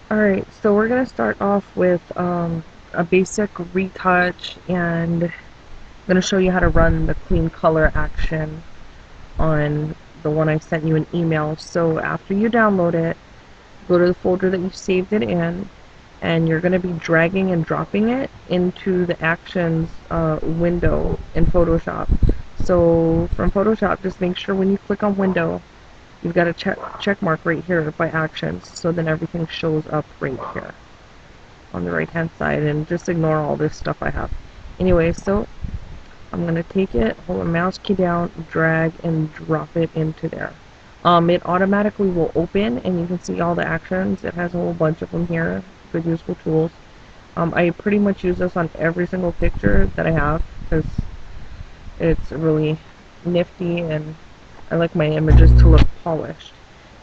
Alright, so we're going to start off with a basic retouch, and I'm going to show you how to run the clean color action on the one I sent you an email. So after you download it, go to the folder that you saved it in, and you're going to be dragging and dropping it into the actions window in Photoshop. So from Photoshop, just make sure when you click on window, you've got a check mark right here by actions, so then everything shows up right here on the right hand side, and just ignore all this stuff I have. Anyway, so I'm going to take it, hold my mouse key down, drag and drop it into there. It automatically will open and you can see all the actions. It has a whole bunch of them here, good useful tools. I pretty much use this on every single picture that I have because it's really nifty and I like my images to look polished.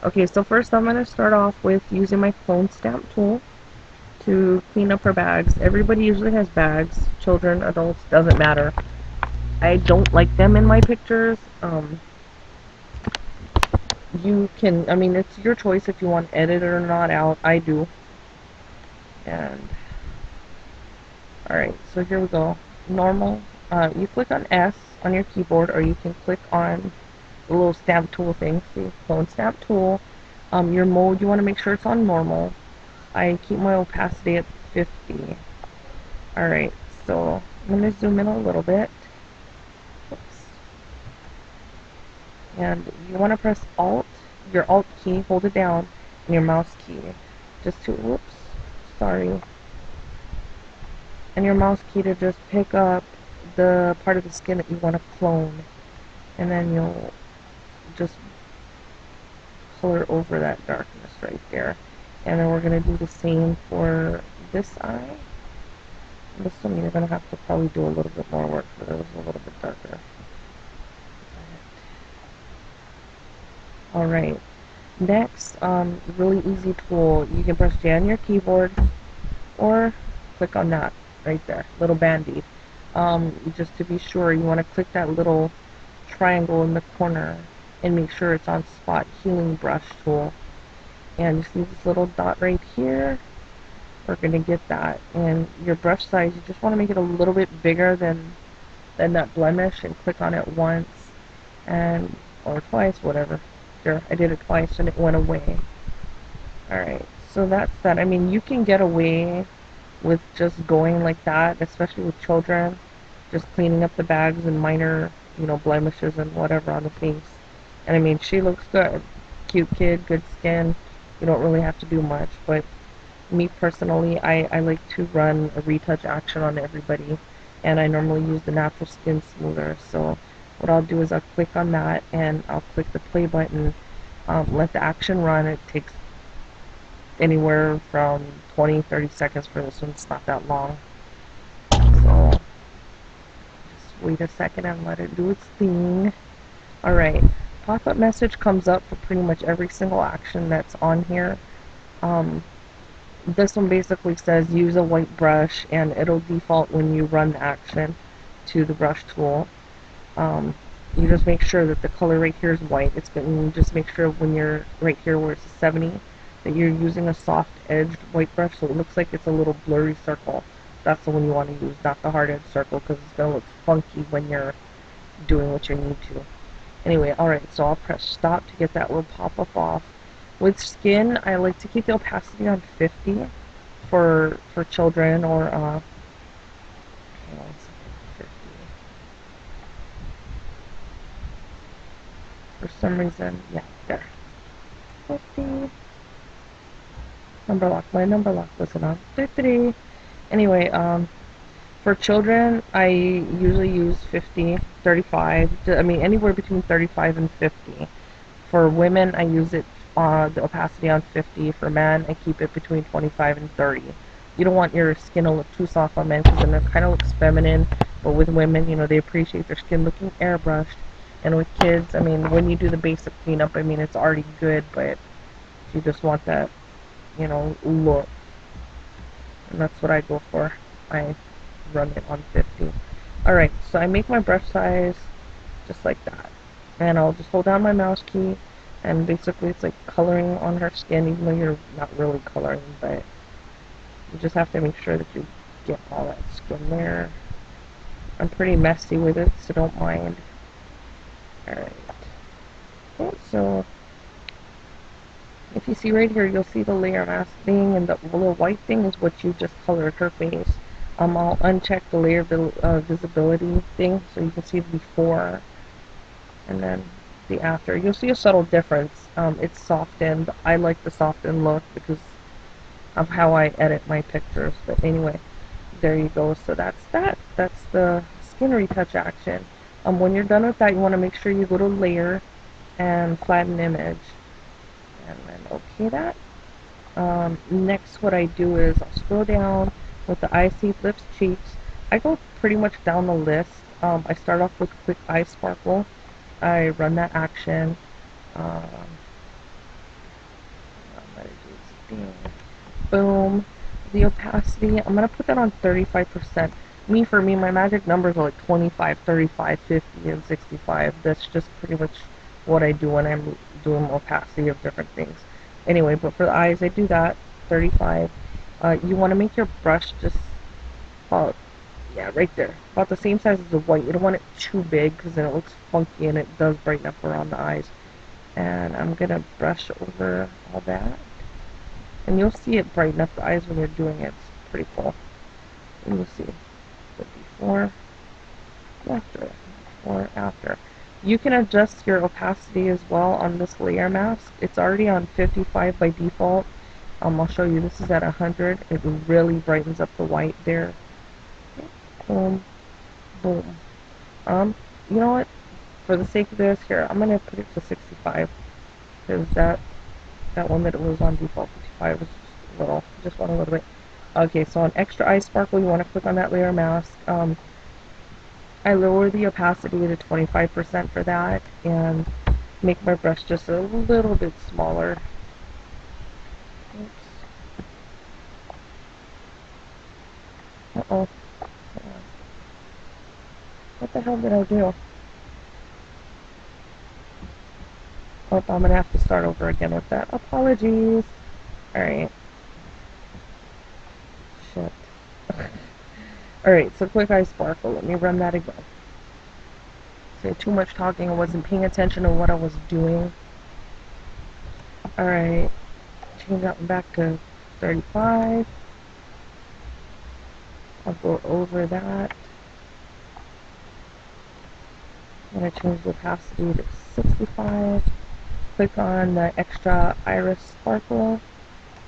Okay, so first I'm going to start off with using my clone stamp tool to clean up her bags. Everybody usually has bags, children, adults, doesn't matter. I don't like them in my pictures. You can, I mean, it's your choice if you want to edit it or not out. I do. And, alright, so here we go. Normal. You click on S on your keyboard, or you can click on the little stamp tool thing. See, clone stamp tool. Your mode, you want to make sure it's on normal. I keep my opacity at 50. Alright, so I'm going to zoom in a little bit. Oops. And you want to press Alt, your Alt key, hold it down, and your mouse key. Just to, whoops, sorry. And your mouse key to just pick up the part of the skin that you want to clone. And then you'll just color over that darkness right there. And then we're going to do the same for this eye. This one you're going to have to probably do a little bit more work for those a little bit darker. Alright. Next, really easy tool. You can press J on your keyboard or click on that right there, little bandy. Just to be sure, you want to click that little triangle in the corner and make sure it's on spot. Healing brush tool. And you see this little dot right here? We're going to get that. And your brush size, you just want to make it a little bit bigger than that blemish, and click on it once and or twice, whatever. Sure, I did it twice and it went away. Alright, so that's that. I mean, you can get away with just going like that, especially with children, just cleaning up the bags and minor, blemishes and whatever on the face. And I mean, she looks good. Cute kid, good skin. You don't really have to do much, but me personally, I like to run a retouch action on everybody, and I normally use the natural skin smoother. So what I'll do is I'll click on that and I'll click the play button, let the action run. It takes anywhere from 20-30 seconds for this one. It's not that long. So just wait a second and let it do its thing. Alright, pop-up message comes up for pretty much every single action that's on here. This one basically says use a white brush, and it'll default when you run the action to the brush tool. You just make sure that the color right here is white. It's going to just make sure when you're right here where it's a 70 that you're using a soft edged white brush, so it looks like it's a little blurry circle. That's the one you want to use, not the hard edged circle, because it's going to look funky when you're doing what you need to. Anyway, alright, so I'll press stop to get that little pop-up off. With skin, I like to keep the opacity on 50 for children, or hang on a second, 50. For some reason, yeah, there. 50. Number lock. My number lock wasn't on. 53. Anyway, for children, I usually use 50, 35. I mean, anywhere between 35 and 50. For women, I use it the opacity on 50. For men, I keep it between 25 and 30. You don't want your skin to look too soft on men, because then it kind of looks feminine. But with women, they appreciate their skin looking airbrushed. And with kids, I mean, when you do the basic cleanup, I mean, it's already good, but you just want that, look. And that's what I go for. I run it on 50. Alright, so I make my brush size just like that. And I'll just hold down my mouse key, And basically it's like coloring on her skin, even though you're not really coloring, but you just have to make sure that you get all that skin there. I'm pretty messy with it, so don't mind. Alright. Okay, so if you see right here, you'll see the layer mask thing, and the little white thing is what you just colored her face. I'll uncheck the layer visibility thing so you can see the before and then the after. You'll see a subtle difference. It's softened. I like the softened look because of how I edit my pictures. But anyway, there you go. So that's that. That's the skin retouch action. When you're done with that, you want to make sure you go to layer and flatten image. And then okay that. Next what I do is I'll scroll down with the eye shape, lips, cheeks. I go pretty much down the list. I start off with quick eye sparkle. I run that action. Um, let it do its thing. Boom. The opacity, I'm going to put that on 35%. For me, my magic numbers are like 25, 35, 50, and 65. That's just pretty much what I do when I'm doing opacity of different things. Anyway, but for the eyes, I do that, 35. You want to make your brush just about, yeah, right there. About the same size as the white. You don't want it too big because then it looks funky and it does brighten up around the eyes. And I'm going to brush over all that. And you'll see it brighten up the eyes when you're doing it. It's pretty cool. And you'll see the before, after, before, after. You can adjust your opacity as well on this layer mask. It's already on 55 by default. I'll show you. This is at 100. It really brightens up the white there. Boom, boom. You know what? For the sake of this, here, I'm gonna put it to 65 because that one that it was on default 55 was just a little, just went a little bit. Okay, so on extra eye sparkle, you want to click on that layer mask. I lower the opacity to 25% for that and make my brush just a little bit smaller. Oops. Uh-oh. What the hell did I do? Oh, I'm gonna have to start over again with that. Apologies. Alright. Shit. Alright, so quick eye sparkle. Let me run that again. So too much talking. I wasn't paying attention to what I was doing. Alright. Change that one back to 35. I'll go over that. I'm going to change the opacity to 65. Click on the extra iris sparkle.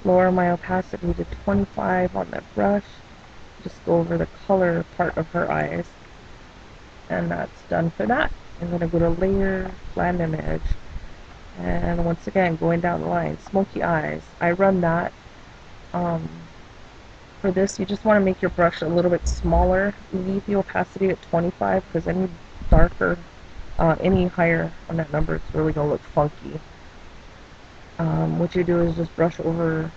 Lower my opacity to 25 on the brush. Just go over the color part of her eyes. And that's done for that. I'm going to go to layer, blend image. And once again, going down the line, smoky eyes. I run that. For this, you just want to make your brush a little bit smaller. Leave the opacity at 25 because any darker, any higher on that number, it's really going to look funky. What you do is just brush over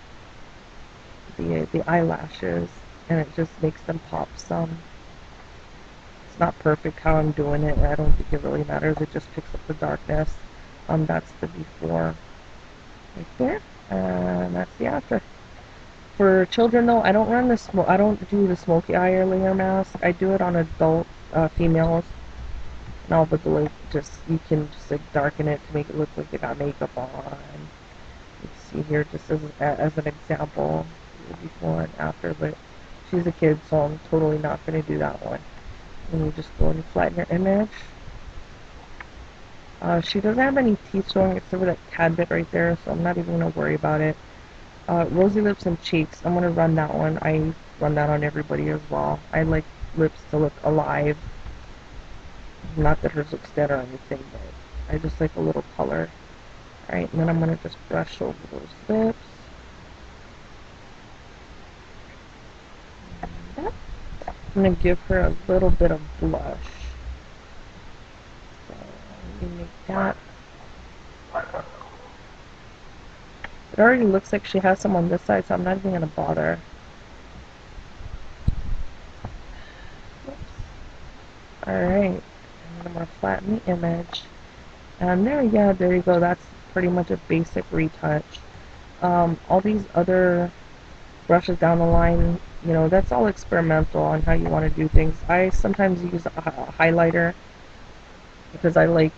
the eyelashes and it just makes them pop some. It's not perfect how I'm doing it. I don't think it really matters. It just picks up the darkness. That's the before right there, and that's the after. For children though, I don't do the smoky eye layer mask. I do it on adult females. No, but you can just like darken it to make it look like they got makeup on. You see here, just as an example, before and after. But she's a kid, so I'm totally not going to do that one. And you just go and flatten your image. She doesn't have any teeth showing except for that tad bit right there, so I'm not even going to worry about it. Rosy lips and cheeks, I'm going to run that one. I run that on everybody as well. I like lips to look alive. Not that hers looks dead or anything, but I just like a little color. Alright, and then I'm going to just brush over those lips. I'm going to give her a little bit of blush. So, let me make that. It already looks like she has some on this side, so I'm not even going to bother. Alright, and I'm going to flatten the image. And there you go, that's pretty pretty much a basic retouch. All these other brushes down the line, you know, that's all experimental on how you want to do things. I sometimes use a highlighter because I like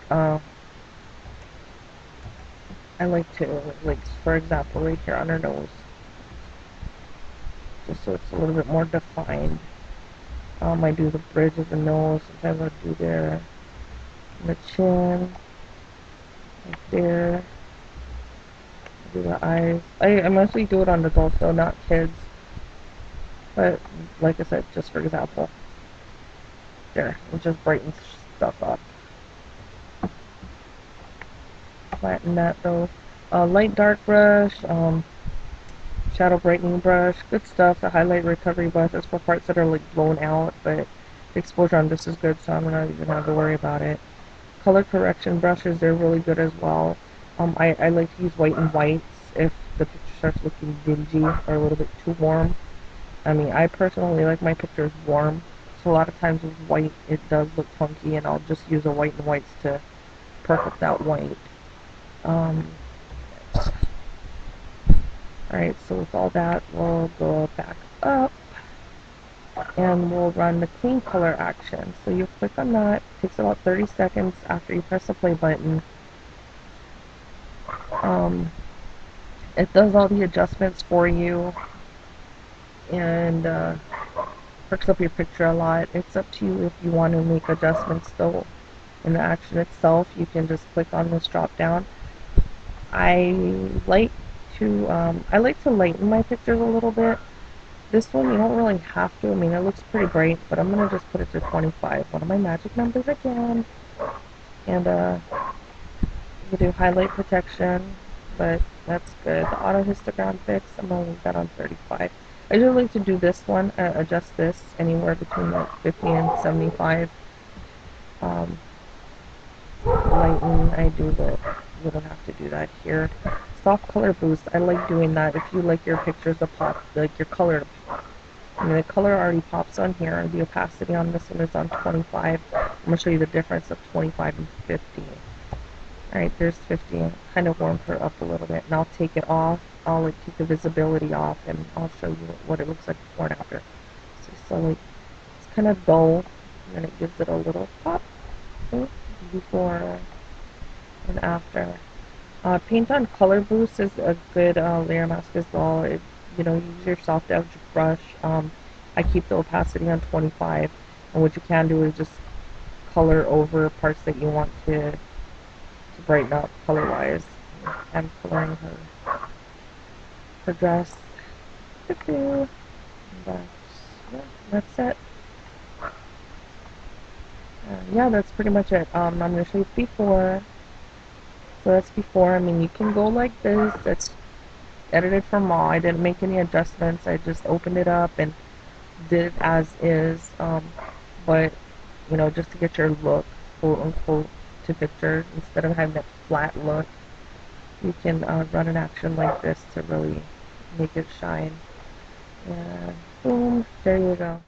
to, like, for example, right here on her nose, just so it's a little bit more defined. I do the bridge of the nose. Sometimes I do there, the chin, right there. I do the eyes. I mostly do it on adults, though, not kids. But like I said, just for example, there, it just brightens stuff up. Flatten that though. Light dark brush, shadow brightening brush, good stuff. The highlight recovery brush is for parts that are like blown out, but the exposure on this is good, so I'm not even have to worry about it. Color correction brushes, they're really good as well. I like to use white and whites if the picture starts looking dingy or a little bit too warm. I mean, I personally like my pictures warm, so a lot of times with white it does look funky, and I'll just use a white and whites to perfect out white. Um, Alright, so with all that, we'll go back up and we'll run the clean color action. So you click on that, it takes about 30 seconds after you press the play button. Um, it does all the adjustments for you and perks up your picture a lot. It's up to you if you want to make adjustments though. In the action itself, you can just click on this drop down. I like I like to lighten my pictures a little bit. This one you don't really have to. I mean, it looks pretty bright, but I'm gonna just put it to 25. One of my magic numbers again. And we do highlight protection, but that's good. The auto histogram fix, I'm gonna leave that on 35. I usually like to do this one, adjust this anywhere between like 50 and 75. Um, Lighten, I do the, you don't have to do that here. Soft color boost, I like doing that if you like your pictures to pop, like your color to pop. I mean, the color already pops on here. The opacity on this one is on 25. I'm going to show you the difference of 25 and 50. Alright, there's 50. Kind of warmed her up a little bit. And I'll take it off. I'll like take the visibility off and I'll show you what it looks like before and after. So like, it's kind of dull. And then it gives it a little pop before and after. Paint on color boost is a good layer mask as well. You know, use your soft edge brush. I keep the opacity on 25, and what you can do is just color over parts that you want to brighten up color wise. I'm coloring her dress. That's, yeah, that's it. Yeah, that's pretty much it. I'm going to show you before. So that's before. I mean, you can go like this. That's edited from raw. I didn't make any adjustments. I just opened it up and did it as is. But you know, just to get your look, quote unquote, to pictures instead of having that flat look, you can run an action like this to really make it shine. And boom, there you go.